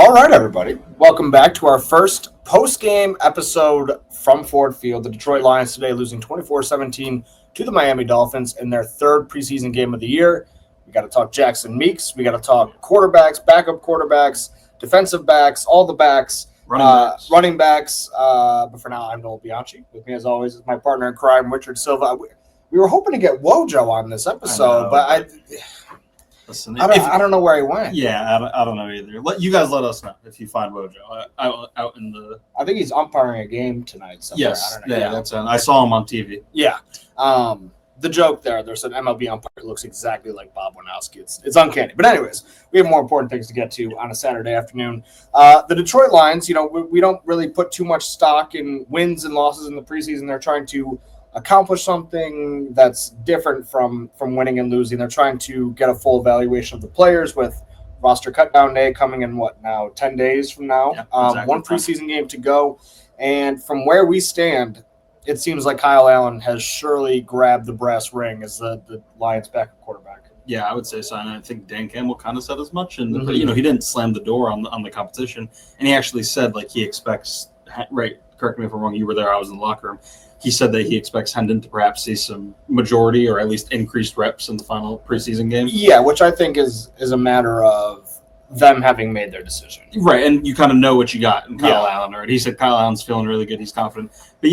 All right, everybody. Welcome back to our first post-game episode from Ford Field. The Detroit Lions today losing 24-17 to the Miami Dolphins in their third preseason game of the year. We got to talk Jackson Meeks. We got to talk quarterbacks, backup quarterbacks, defensive backs, all the backs, running backs. But for now, I'm Nolan Bianchi. With me, as always, is my partner in crime, Richard Silva. We were hoping to get Wojo on this episode, but Listen, I don't know where he went. Yeah, I don't know either. You guys let us know if you find Wojo out in the. I think he's umpiring a game tonight somewhere. Yes, I don't know. yeah, that's. I saw him on TV. Yeah, the joke there's an MLB umpire who looks exactly like Bob Winowski. It's uncanny. But anyways, we have more important things to get to on a Saturday afternoon. The Detroit Lions, we don't really put too much stock in wins and losses in the preseason. They're trying to accomplish something that's different from winning and losing. They're trying to get a full evaluation of the players with roster cutdown day coming in 10 days from now. Yeah, exactly. One preseason game to go. And from where we stand, it seems like Kyle Allen has surely grabbed the brass ring as the Lions' backup quarterback. Yeah, I would say so. And I think Dan Campbell kind of said as much. And, he didn't slam the door on the competition. And he actually said, he expects – right, correct me if I'm wrong, you were there, I was in the locker room. He said that he expects Hendon to perhaps see some majority or at least increased reps in the final preseason game. Yeah, which I think is a matter of them having made their decision. Right, and you kind of know what you got in Kyle Allen. Right? He said Kyle Allen's feeling really good. He's confident. But,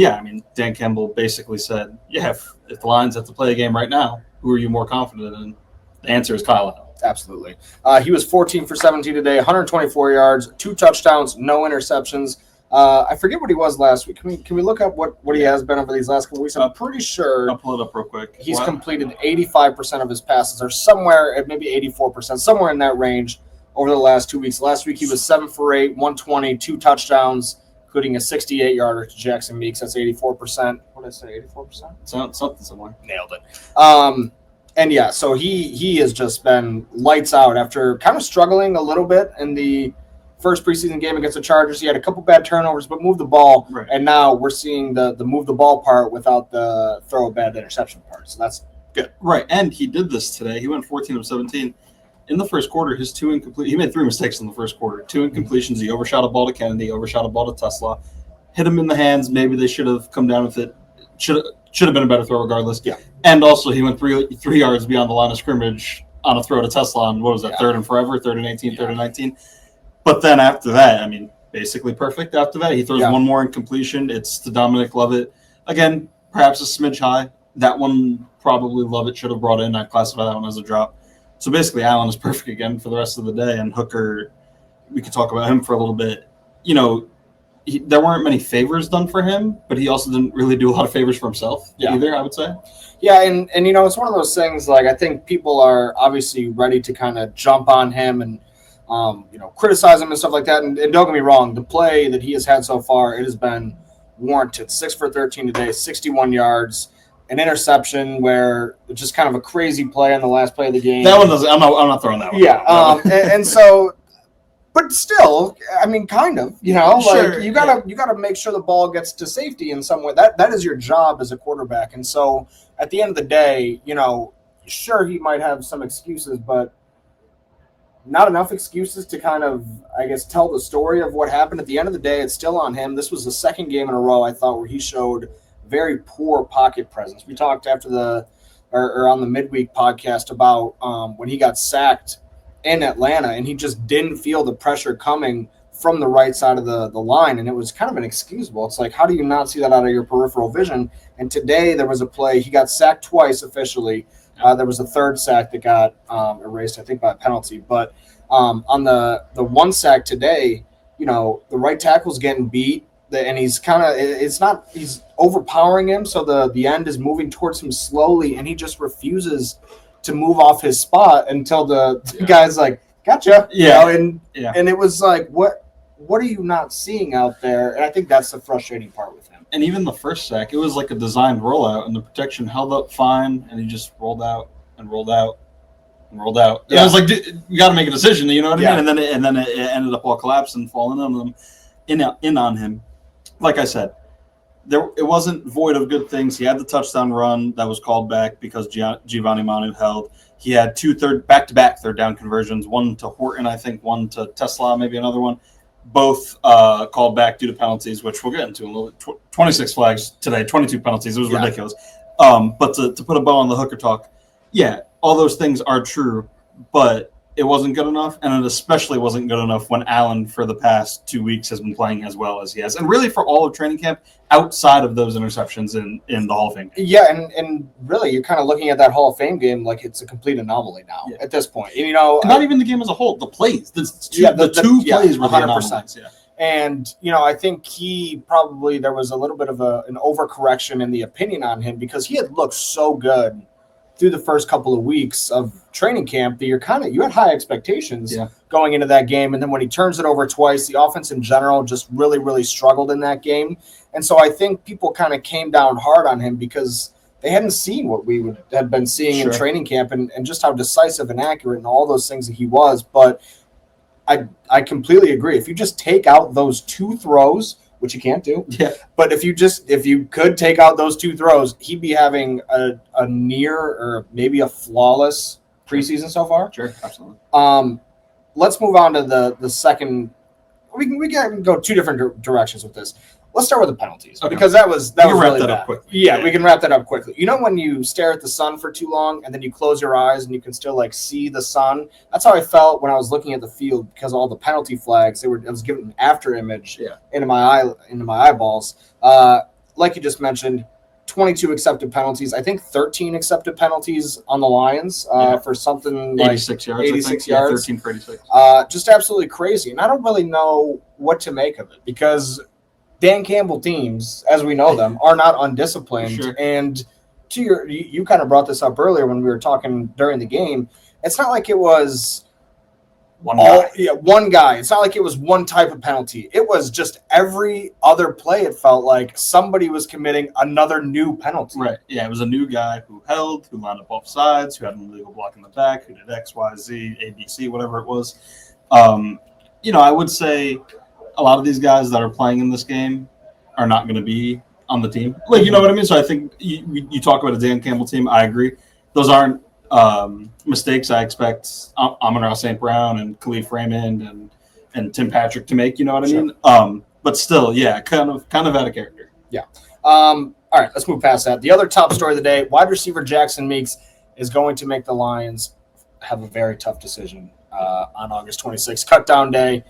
Dan Campbell basically said, if the Lions have to play a game right now, who are you more confident in? The answer is Kyle Allen. Absolutely. He was 14 for 17 today, 124 yards, 2 touchdowns, no interceptions. I forget what he was last week. Can we look up what he has been over these last couple weeks? I'm pretty sure. I'll pull it up real quick. He's completed 85% of his passes, or somewhere at maybe 84%, somewhere in that range over the last 2 weeks. Last week he was 7 for 8, 120, 2 touchdowns, including a 68-yarder to Jackson Meeks. That's 84%. What did I say? 84%? Something somewhere. Nailed it. And so he has just been lights out after kind of struggling a little bit in the first preseason game against the Chargers. He had a couple bad turnovers, but moved the ball. Right. And now we're seeing the move the ball part without the throw a bad interception part. So that's good. Right. And he did this today. He went 14 of 17. In the first quarter, his 2 incomplete. He made 3 mistakes in the first quarter. 2 incompletions. He overshot a ball to Kennedy, overshot a ball to Tesla, hit him in the hands. Maybe they should have come down with it. Should have been a better throw regardless. Yeah. And also he went 3 yards beyond the line of scrimmage on a throw to Tesla on, what was that, 3rd and forever, 3rd and 18, 3rd and 19. But then after that, basically perfect after that. He throws one more incompletion. It's to Dominic Lovett. Again, perhaps a smidge high. That one probably Lovett should have brought in. I'd classify that one as a drop. So basically Allen is perfect again for the rest of the day. And Hooker, we could talk about him for a little bit. There weren't many favors done for him, but he also didn't really do a lot of favors for himself either, I would say. Yeah, and it's one of those things, I think people are obviously ready to kind of jump on him and criticize him and stuff like that. And don't get me wrong, the play that he has had so far, it has been warranted. 6 for 13 today, 61 yards, an interception where it's just kind of a crazy play on the last play of the game. That one doesn't. I'm not throwing that one. Yeah, and so, but still, kind of. Sure, you gotta make sure the ball gets to safety in some way. That is your job as a quarterback. And so, at the end of the day, sure he might have some excuses, but not enough excuses to kind of, I guess, tell the story of what happened. At the end of the day, it's still on him. This was the second game in a row, I thought, where he showed very poor pocket presence. We talked after on the midweek podcast about when he got sacked in Atlanta, and he just didn't feel the pressure coming from the right side of the line, and it was kind of inexcusable. It's like, how do you not see that out of your peripheral vision? And today there was a play. He got sacked twice officially. There was a third sack that got erased, I think, by a penalty. But on the one sack today, the right tackle's getting beat, and he's he's overpowering him, so the end is moving towards him slowly, and he just refuses to move off his spot until the guy's like, gotcha. And it was like, what are you not seeing out there? And I think that's the frustrating part with him. And even the first sack, it was like a designed rollout, and the protection held up fine, and he just rolled out and rolled out and rolled out. Yeah. And I was like, dude, you got to make a decision, you know what I mean? And then it ended up all collapsing and falling on them, in on him. Like I said, it wasn't void of good things. He had the touchdown run that was called back because Giovanni Manu held. He had back-to-back third down conversions, one to Horton, I think, one to Tesla, maybe another one. Both called back due to penalties, which we'll get into in a little bit. 26 flags today, 22 penalties. It was ridiculous. But to put a bow on the Hooker talk, yeah, all those things are true, but it wasn't good enough, and it especially wasn't good enough when Allen, for the past 2 weeks, has been playing as well as he has. And really for all of training camp, outside of those interceptions in the Hall of Fame game. Yeah, and really, you're kind of looking at that Hall of Fame game like it's a complete anomaly now at this point. And, not even the game as a whole, the plays. The two plays were 100%. Yeah. And, I think there was a little bit of an overcorrection in the opinion on him because he had looked so good through the first couple of weeks of training camp that you had high expectations going into that game. And then when he turns it over twice, the offense in general just really, really struggled in that game. And so I think people kind of came down hard on him because they hadn't seen what we had been seeing in training camp and just how decisive and accurate and all those things that he was. But I completely agree. If you just take out those two throws, which you can't do. Yeah. But if you could take out those two throws, he'd be having a near or maybe a flawless preseason so far. Sure, absolutely. Let's move on to the second. We can go two different directions with this. Let's start with the penalties because that was really bad. Up quickly. Yeah, we can wrap that up quickly. When you stare at the sun for too long and then you close your eyes and you can still see the sun. That's how I felt when I was looking at the field because all the penalty flags. It was given an after image into my eyeballs. Like you just mentioned, 22 accepted penalties. I think 13 accepted penalties on the Lions for something 86 yards. 86 yards. 13 for 86. Just absolutely crazy. And I don't really know what to make of it because Dan Campbell teams, as we know them, are not undisciplined. Sure. And you kind of brought this up earlier when we were talking during the game. It's not like it was one guy. One guy. It's not like it was one type of penalty. It was just every other play. It felt like somebody was committing another new penalty. Right. Yeah, it was a new guy who lined up both sides, who had an illegal block in the back, who did X, Y, Z, A, B, C, whatever it was. I would say a lot of these guys that are playing in this game are not going to be on the team. You know what I mean? So I think you talk about a Dan Campbell team. I agree. Those aren't mistakes I expect Amon-Ra St. Brown and Khalif Raymond and Tim Patrick to make. You know what I mean? But still, yeah, kind of out of character. Yeah. All right, let's move past that. The other top story of the day, wide receiver Jackson Meeks is going to make the Lions have a very tough decision on August 26th, cut down day.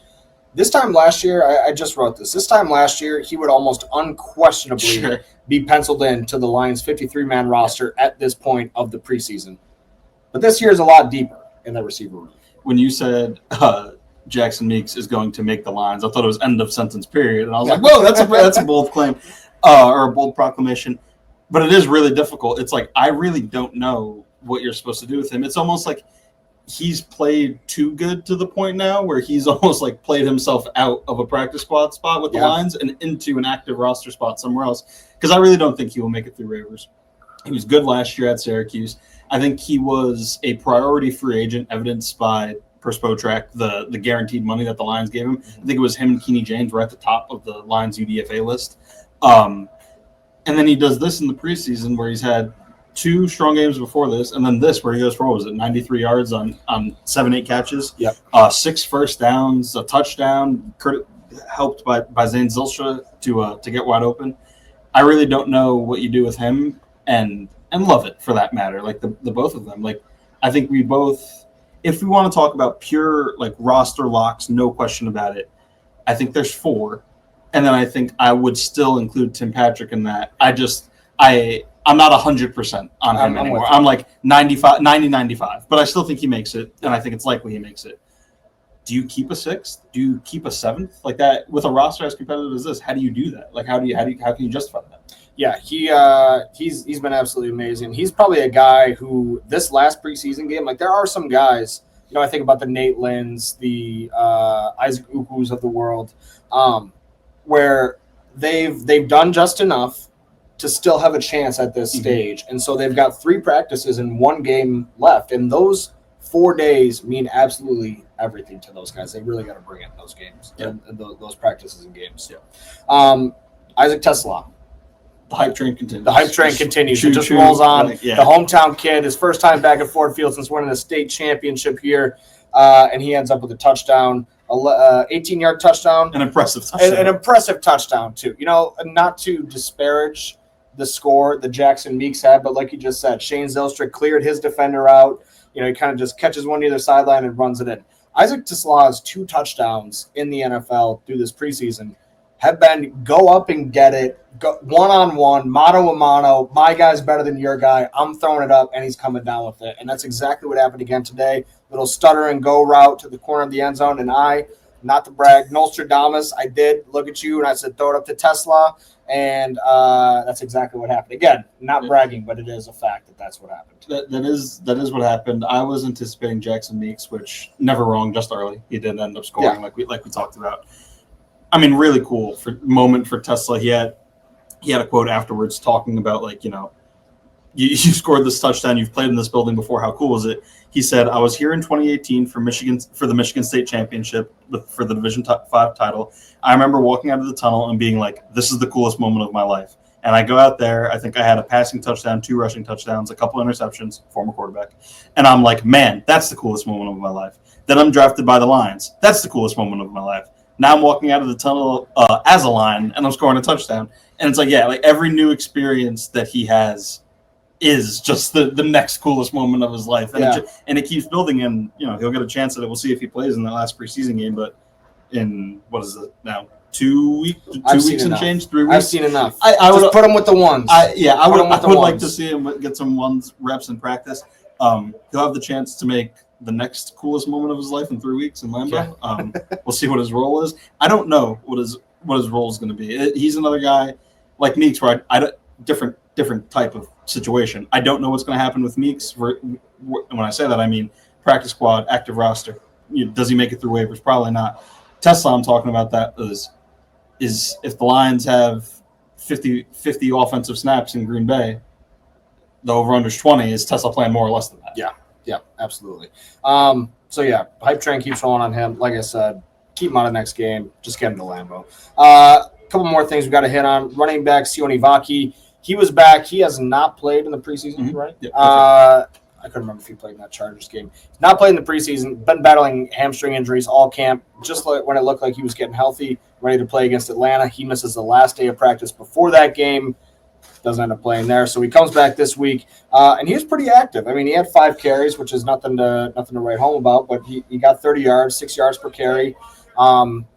This time last year, I just wrote this. This time last year, he would almost unquestionably be penciled in to the Lions' 53-man roster at this point of the preseason. But this year is a lot deeper in the receiver room. When you said Jackson Meeks is going to make the Lions, I thought it was end of sentence period, and I was like, "Whoa, that's a bold claim or a bold proclamation." But it is really difficult. It's like I really don't know what you're supposed to do with him. It's almost like he's played too good to the point now where he's almost played himself out of a practice squad spot with the Lions and into an active roster spot somewhere else. Because I really don't think he will make it through waivers. He was good last year at Syracuse. I think he was a priority free agent, evidenced by per Spotrac, the guaranteed money that the Lions gave him. I think it was him and Keeney James were at the top of the Lions UDFA list. And then he does this in the preseason where he's had 2 strong games before this, and then this where he goes for 93 yards on 7-8 catches, 6 first downs, a touchdown, helped by Zane Zilstra to get wide open. I really don't know what you do with him and love it for that matter. The both of them. I think we both, if we want to talk about pure roster locks, no question about it. I think there's 4, and then I think I would still include Tim Patrick in that. I'm not 100% on him anymore. I'm 90-95, but I still think he makes it, and I think it's likely he makes it. Do you keep a 6th? Do you keep a 7th? Like that with a roster as competitive as this? How do you do that? How can you justify that? Yeah, he's been absolutely amazing. He's probably a guy who this last preseason game, there are some guys, I think about the Nate Lynn's, the Isaac Uku's of the world, where they've done just enough to still have a chance at this stage. And so they've got 3 practices and 1 game left. And those 4 days mean absolutely everything to those guys. They really got to bring it in those games, and those practices and games. Yeah. Isaac Tesla. The hype train continues. The hype train continues. Choo, it just choo, rolls on. like, yeah. The hometown kid, his first time back at Ford Field since winning the state championship here, and he ends up with a touchdown, 18-yard touchdown. An impressive touchdown. An impressive touchdown, too. Not to disparage the score that Jackson Meeks had, but like you just said, Shane Zylstra cleared his defender out. He kind of just catches one near the sideline and runs it in. Isaac TeSlaa's 2 touchdowns in the NFL through this preseason have been go up and get it, go one-on-one, mano-a-mano, my guy's better than your guy, I'm throwing it up, and he's coming down with it. And that's exactly what happened again today. Little stutter and go route to the corner of the end zone, and not to brag, Nostradamus, I did look at you, and I said, throw it up to TeSlaa, and that's exactly what happened. Again, not bragging, but it is a fact that that's what happened. That is what happened. I was anticipating Jackson Meeks, which never wrong, just early. He did end up scoring like we talked about. I mean, really cool moment for TeSlaa. He had a quote afterwards talking about you scored this touchdown. You've played in this building before. How cool is it? He said, I was here in 2018 for the Michigan State Championship for the Division 5 title. I remember walking out of the tunnel and being like, this is the coolest moment of my life. And I go out there. I think I had a passing touchdown, 2 rushing touchdowns, a couple interceptions, former quarterback. And I'm like, man, that's the coolest moment of my life. Then I'm drafted by the Lions. That's the coolest moment of my life. Now I'm walking out of the tunnel as a Lion, and I'm scoring a touchdown. And it's every new experience that he has is just the next coolest moment of his life. And it keeps building, and he'll get a chance at it. We'll see if he plays in that last preseason game, but in what is it now? 2 weeks and change, 3 weeks. I've seen enough. I would put him with the ones. I would like to see him get some ones reps in practice. He'll have the chance to make the next coolest moment of his life in 3 weeks in Lambeau. Yeah. We'll see what his role is. I don't know what his role is going to be. He's another guy like Meeks, where I different type of situation. I don't know what's going to happen with Meeks. When I say that, I mean practice squad, active roster. Does he make it through waivers? Probably not. TeSlaa, I'm talking about that is if the Lions have 50 offensive snaps in Green Bay, the over-under's 20. Is TeSlaa playing more or less than that? Yeah, absolutely. Hype train keeps rolling on him. Like I said, keep him on the next game. Just get him to Lambeau. A couple more things we got to hit on. Running back Sione Vaki. He was back. He has not played in the preseason, right? Yeah, I couldn't remember if he played in that Chargers game. Not played in the preseason. Been battling hamstring injuries all camp. Just like when it looked like he was getting healthy, ready to play against Atlanta. He misses the last day of practice before that game. Doesn't end up playing there. So he comes back this week, and he was pretty active. I mean, he had 5 carries, which is nothing to write home about, but he got 30 yards, 6 yards per carry.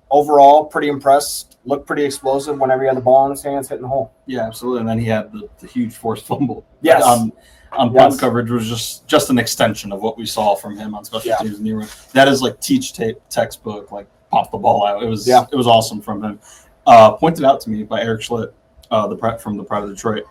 Overall, pretty impressed. Looked pretty explosive whenever he had the ball in his hands, hitting the hole. Yeah, absolutely. And then he had the huge forced fumble. Yes. On punt coverage was just an extension of what we saw from him on special teams. And that is like teach tape textbook, like pop the ball out. It was awesome from him. Pointed out to me by Eric Schlitt, from the Pride of Detroit.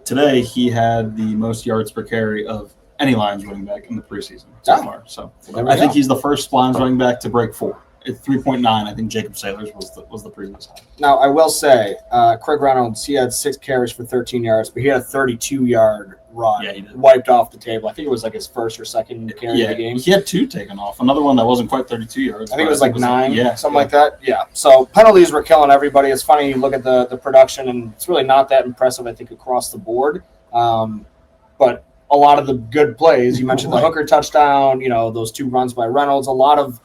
Today he had the most yards per carry of any Lions running back in the preseason so far. So I think he's the first Lions running back to break 4. At 3.9, I think Jacob Saylors was the previous high. Now, I will say, Craig Reynolds, he had 6 carries for 13 yards, but he had a 32-yard run. Yeah, he did. Wiped off the table. I think it was like his first or second carry of the game. He had 2 taken off. Another one that wasn't quite 32 yards. I think it was like 9, something like that. Yeah. So penalties were killing everybody. It's funny, you look at the production, and it's really not that impressive, I think, across the board. But a lot of the good plays, you mentioned the Hooker touchdown, those 2 runs by Reynolds, a lot of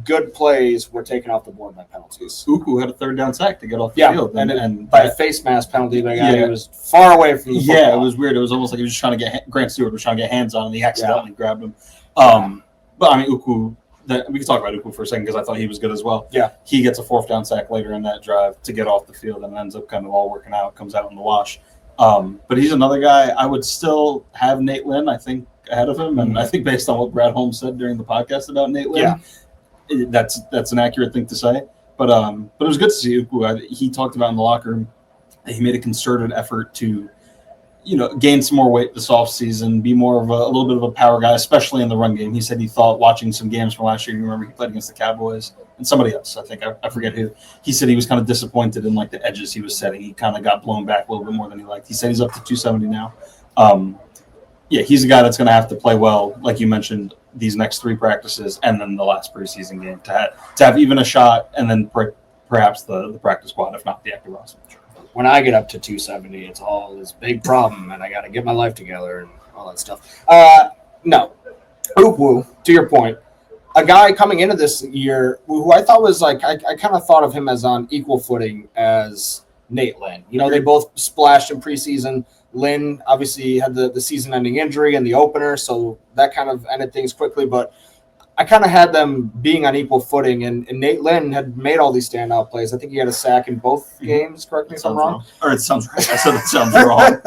good plays were taken off the board by penalties. Uku had a 3rd down sack to get off the field. And by a face mask penalty, by a guy who was far away from the football. Yeah, it was weird. It was almost like he was trying to get Grant Stewart was trying to get hands on, and he accidentally grabbed him. But I mean, Uku, we can talk about Uku for a second because I thought he was good as well. Yeah. He gets a 4th down sack later in that drive to get off the field and ends up kind of all working out, comes out in the wash. But he's another guy. I would still have Nate Lynn, I think, ahead of him. And I think based on what Brad Holmes said during the podcast about Nate Lynn, that's an accurate thing to say. But it was good to see Uku. He talked about in the locker room that he made a concerted effort to, gain some more weight this offseason, be more of a little bit of a power guy, especially in the run game. He said he thought watching some games from last year, you remember he played against the Cowboys and somebody else, I think, I forget who. He said he was kind of disappointed in like the edges he was setting. He kind of got blown back a little bit more than he liked. He said he's up to 270 now. He's a guy that's going to have to play well, like you mentioned, these next 3 practices and then the last preseason game to have even a shot, and then perhaps the practice squad, if not the active roster. when I get up to 270, it's all this big problem, and I got to get my life together and all that stuff. No, Ukwu, to your point, a guy coming into this year who I thought was like, I kind of thought of him as on equal footing as Nate Lynn. They both splashed in preseason. Lynn obviously had the season-ending injury in the opener, so that kind of ended things quickly, but I kind of had them being on equal footing, and Nate Lynn had made all these standout plays. I think he had a sack in both games. Correct me if I'm wrong. Or it sounds right. I said it sounds wrong.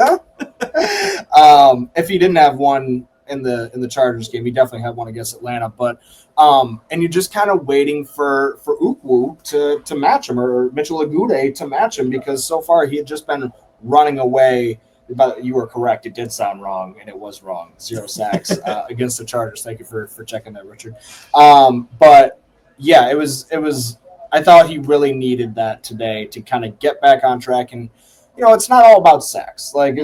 If he didn't have one in the Chargers game, he definitely had one against Atlanta. But and you're just kind of waiting for Ukwu to match him, or Mitchell Agude to match him, because so far he had just been running away. But you were correct. It did sound wrong, and it was wrong. 0 sacks against the Chargers. Thank you for checking that, Richard. But yeah, it was. I thought he really needed that today to kind of get back on track. And it's not all about sacks. Like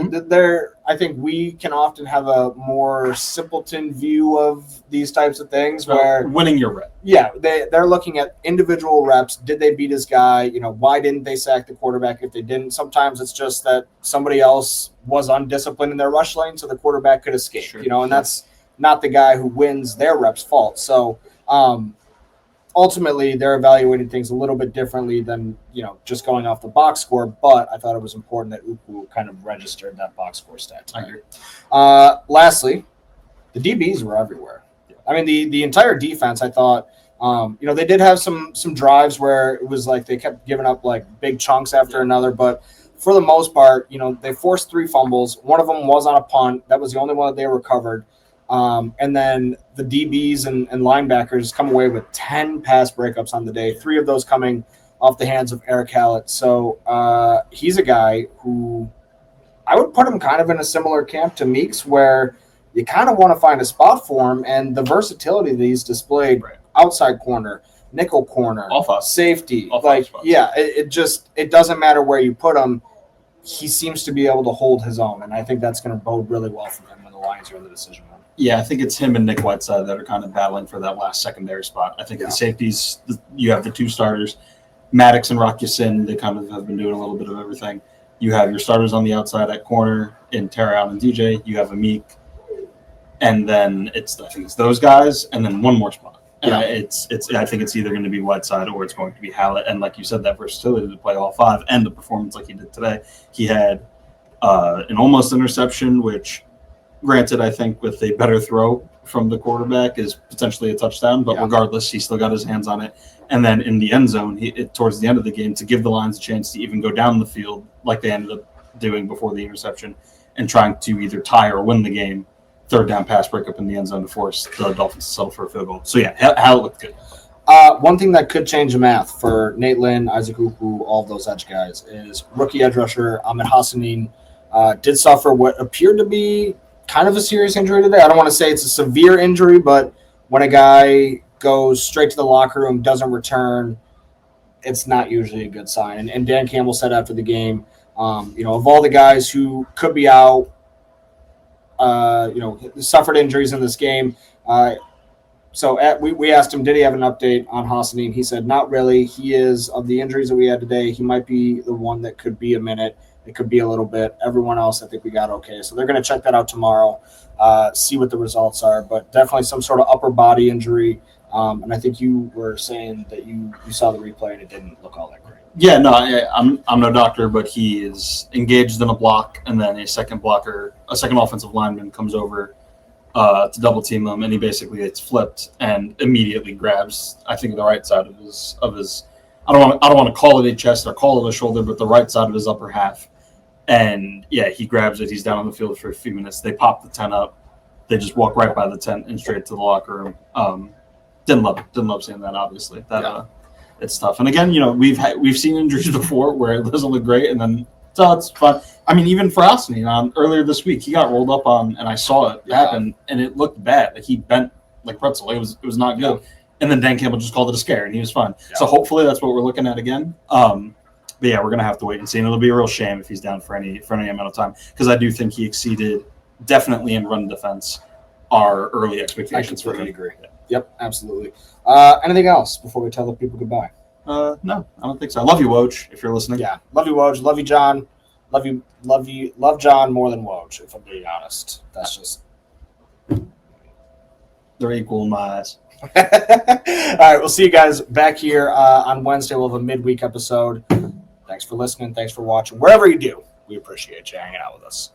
I think we can often have a more simpleton view of these types of things, where winning your rep. Yeah, they're looking at individual reps. Did they beat his guy? Why didn't they sack the quarterback if they didn't? Sometimes it's just that somebody else was undisciplined in their rush lane, so the quarterback could escape. Sure. And that's not the guy who wins their reps' fault. So ultimately, they're evaluating things a little bit differently than just going off the box score. But I thought it was important that Ukwu kind of registered that box score stat. I agree. Lastly, the DBs were everywhere. I mean, the entire defense, I thought, they did have some drives where it was like they kept giving up like big chunks after another. But for the most part, they forced 3 fumbles. One of them was on a punt. That was the only one that they recovered. And then the DBs and linebackers come away with 10 pass breakups on the day, 3 of those coming off the hands of Eric Hallett. So he's a guy who I would put him kind of in a similar camp to Meeks, where you kind of want to find a spot for him, and the versatility that he's displayed, outside corner, nickel corner, safety. It doesn't matter where you put him. He seems to be able to hold his own, and I think that's going to bode really well for him when the Lions are in the decision round. Yeah, I think it's him and Nick Whiteside that are kind of battling for that last secondary spot. I think the safeties, you have the 2 starters, Maddox and Rock Ya-Sin. They kind of have been doing a little bit of everything. You have your starters on the outside at corner in Terrell and DJ. You have Amik. And then I think it's those guys, and then one more spot. And I think it's either going to be Whiteside or it's going to be Hallett. And like you said, that versatility to play all 5 and the performance like he did today. He had an almost interception, which, granted, I think with a better throw from the quarterback is potentially a touchdown. But regardless, he still got his hands on it. And then in the end zone, towards the end of the game, to give the Lions a chance to even go down the field like they ended up doing before the interception, and trying to either tie or win the game. 3rd down pass breakup in the end zone to force the Dolphins to settle for a field goal. So, Hallett looked good. One thing that could change the math for Nate Lynn, Isaac Ukwu, all of those edge guys is rookie edge rusher Ahmed Hassanin did suffer what appeared to be kind of a serious injury today. I don't want to say it's a severe injury, but when a guy goes straight to the locker room, doesn't return, it's not usually a good sign. And Dan Campbell said after the game, of all the guys who could be out, suffered injuries in this game. We asked him, did he have an update on Hassanin? He said, not really. He is, of the injuries that we had today, he might be the one that could be a minute. It could be a little bit. Everyone else, I think we got okay. So they're going to check that out tomorrow, see what the results are. But definitely some sort of upper body injury. And I think you were saying that you saw the replay and it didn't look all that great. Yeah, no, I'm no doctor, but he is engaged in a block, and then a second offensive lineman comes over to double team him, and he basically gets flipped and immediately grabs, I think, the right side of his. I don't want to call it a chest or call it a shoulder, but the right side of his upper half, and he grabs it. He's down on the field for a few minutes. They pop the tent up. They just walk right by the tent and straight to the locker room. Didn't love seeing that. Obviously, it's tough. And again, we've seen injuries before where it doesn't look great, and then it's fun. I mean, even for Hassanin, earlier this week, he got rolled up on, and I saw it happen, and it looked bad. Like he bent like pretzel. It was not good. And then Dan Campbell just called it a scare, and he was fine. So hopefully that's what we're looking at again. But we're gonna have to wait and see, and it'll be a real shame if he's down for any amount of time, because I do think he exceeded definitely in run defense our early expectations for him. I agree. Yep, absolutely. Anything else before we tell the people goodbye? No, I don't think so. I love you, Woj, if you're listening. Yeah, love you, Woj. Love you, John. Love John more than Woj, if I'm being honest. That's just They're equal in my eyes. All right, we'll see you guys back here on Wednesday. We'll have a midweek episode. Thanks for listening. Thanks for watching. Wherever you do, we appreciate you hanging out with us.